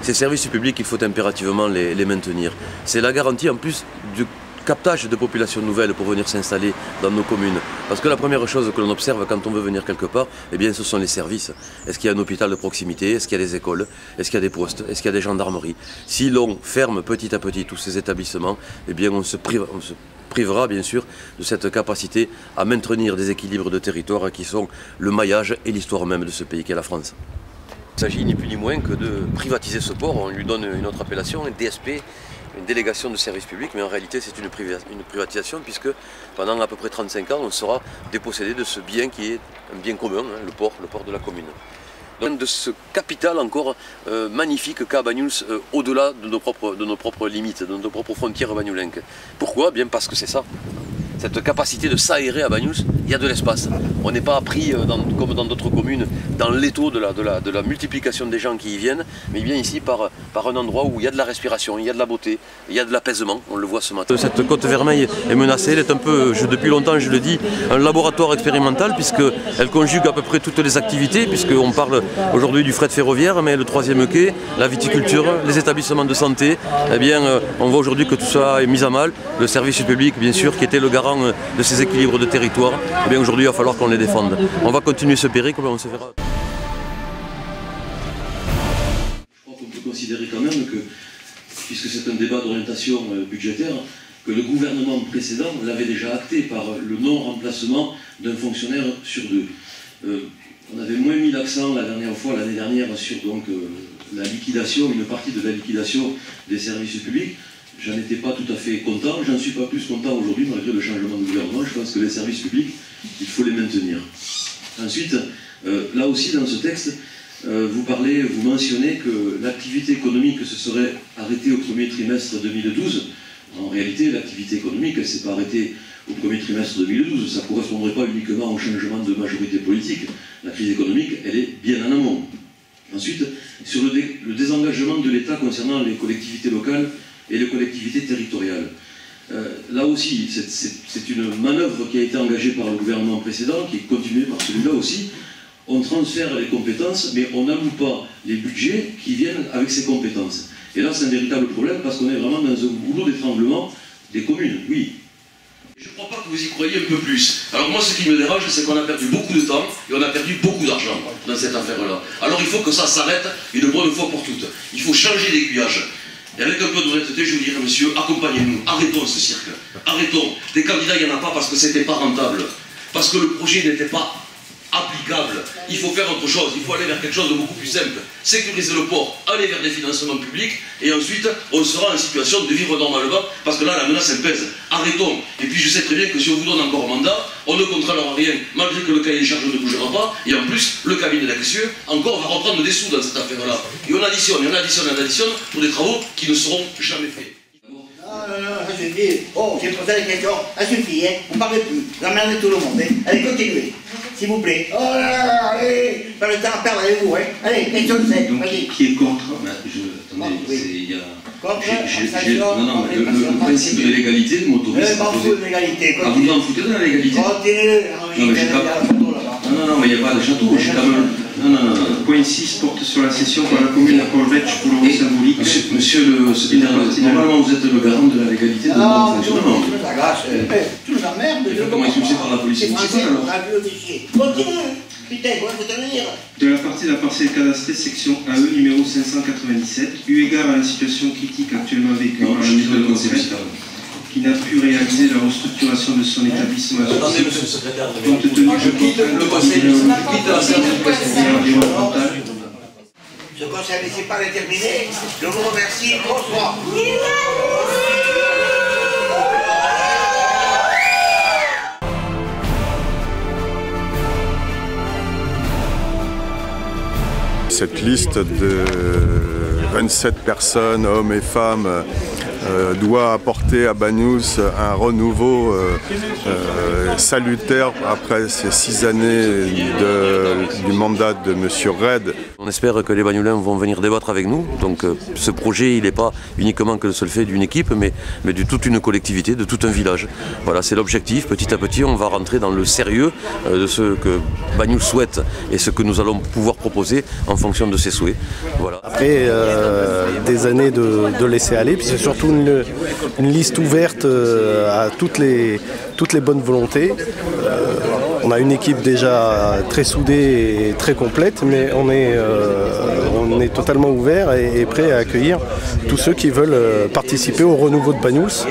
Ces services publics, il faut impérativement les maintenir. C'est la garantie en plus du captage de populations nouvelles pour venir s'installer dans nos communes. Parce que la première chose que l'on observe quand on veut venir quelque part, eh bien, ce sont les services. Est-ce qu'il y a un hôpital de proximité? Est-ce qu'il y a des écoles? Est-ce qu'il y a des postes? Est-ce qu'il y a des gendarmeries? Si l'on ferme petit à petit tous ces établissements, eh bien, on se privera bien sûr de cette capacité à maintenir des équilibres de territoire qui sont le maillage et l'histoire même de ce pays qu'est la France. Il s'agit ni plus ni moins que de privatiser ce port. On lui donne une autre appellation, un DSP, une délégation de service public, mais en réalité c'est une privatisation puisque pendant à peu près 35 ans on sera dépossédé de ce bien qui est un bien commun, hein, le port de la commune. Donc de ce capital encore magnifique qu'a Banyuls au-delà de nos propres limites, de nos propres frontières bagnoulenques. Pourquoi? Bien parce que c'est ça. Cette capacité de s'aérer à Banyuls, il y a de l'espace. On n'est pas pris, comme dans d'autres communes, dans l'étau de la multiplication des gens qui y viennent, mais bien ici par un endroit où il y a de la respiration, il y a de la beauté, il y a de l'apaisement, on le voit ce matin. Cette côte vermeille est menacée, elle est un peu, depuis longtemps je le dis, un laboratoire expérimental puisqu'elle conjugue à peu près toutes les activités, puisqu'on parle aujourd'hui du fret ferroviaire, mais le troisième quai, la viticulture, les établissements de santé, eh bien on voit aujourd'hui que tout ça est mis à mal. Le service public, bien sûr, qui était le garant de ces équilibres de territoire, eh bien aujourd'hui il va falloir qu'on les défende. On va continuer ce périple, on se verra. Je crois qu'on peut considérer quand même que, puisque c'est un débat d'orientation budgétaire, que le gouvernement précédent l'avait déjà acté par le non-remplacement d'un fonctionnaire sur deux. On avait moins mis l'accent l'année dernière sur donc, la liquidation, une partie de la liquidation des services publics. J'en étais pas tout à fait content, j'en suis pas plus content aujourd'hui malgré le changement de gouvernement. Je pense que les services publics, il faut les maintenir. Ensuite, là aussi dans ce texte, vous mentionnez que l'activité économique se serait arrêtée au premier trimestre 2012. En réalité, l'activité économique, elle ne s'est pas arrêtée au premier trimestre 2012. Ça ne correspondrait pas uniquement au changement de majorité politique. La crise économique, elle est bien en amont. Ensuite, sur le désengagement de l'État concernant les collectivités locales et les collectivités territoriales. Là aussi, c'est une manœuvre qui a été engagée par le gouvernement précédent, qui est continuée par celui-là aussi. On transfère les compétences, mais on n'alloue pas les budgets qui viennent avec ces compétences. Et là, c'est un véritable problème parce qu'on est vraiment dans un goulot d'étranglement des communes, oui. Je ne crois pas que vous y croyez un peu plus. Alors moi, ce qui me dérange, c'est qu'on a perdu beaucoup de temps et on a perdu beaucoup d'argent dans cette affaire-là. Alors il faut que ça s'arrête une bonne fois pour toutes. Il faut changer d'aiguillage. Et avec un peu d'honnêteté, je vous dirais, monsieur, accompagnez-nous, arrêtons ce cirque, arrêtons. Des candidats, il n'y en a pas parce que c'était pas rentable, parce que le projet n'était pas applicable. Il faut faire autre chose, il faut aller vers quelque chose de beaucoup plus simple. Sécuriser le port, aller vers des financements publics, et ensuite, on sera en situation de vivre normalement, parce que là, la menace, elle pèse. Arrêtons. Et puis, je sais très bien que si on vous donne encore un mandat, on ne contrôlera rien, malgré que le cahier des charges ne bougera pas, et en plus, le cabinet d'accès, encore, va reprendre des sous dans cette affaire-là. Et on additionne, et on additionne, et on additionne, pour des travaux qui ne seront jamais faits. Non, ça suffit. Oh, j'ai posé la question, ça suffit, hein. On ne parle plus, vous emmerdez tout le monde, hein. Allez, continuez, s'il vous plaît. Oh là là, allez, pas le temps à perdre avec vous, hein. Allez, question 7, vas-y. Qui est contre? Attendez, il y a... Non, le principe de l'égalité m'autorise. Je m'en fous de l'égalité. Ah, vous en foutez de la légalité? Continuez. Non, mais il n'y a pas de château, j'ai quand même... Non. Point 6 porte sur la cession par la commune de Colvetch pour le symbolique. Monsieur le secrétaire, normalement vous êtes le garant de la légalité de notre fonctionnement. Tu nous emmerdes. Comment expulsé par la police municipale alors? Continue. Putain, quoi, faut tenir. De la partie de la parcelle cadastrée section AE numéro 597, eu égard à la situation critique actuellement vécue par la maison de Colvetch, qui n'a pu réaliser la restructuration de son établissement Attendez, monsieur le secrétaire, compte tenu de je quitte le conseil, je quitte la salle du conseil. Ce conseil n'est pas déterminé. Je vous remercie. Bonsoir. Cette liste de 27 personnes, hommes et femmes, doit apporter à Banyuls un renouveau salutaire après ces 6 années du mandat de M. Red. On espère que les Banyulins vont venir débattre avec nous. Donc ce projet, il n'est pas uniquement que le seul fait d'une équipe, mais de toute une collectivité, de tout un village. Voilà, c'est l'objectif. Petit à petit, on va rentrer dans le sérieux de ce que Banyuls souhaite et ce que nous allons pouvoir proposer en fonction de ses souhaits. Voilà. Après des années de laisser aller, puis c'est surtout une liste ouverte à toutes les bonnes volontés. On a une équipe déjà très soudée et très complète, mais on est totalement ouvert et prêt à accueillir tous ceux qui veulent participer au renouveau de Banyuls.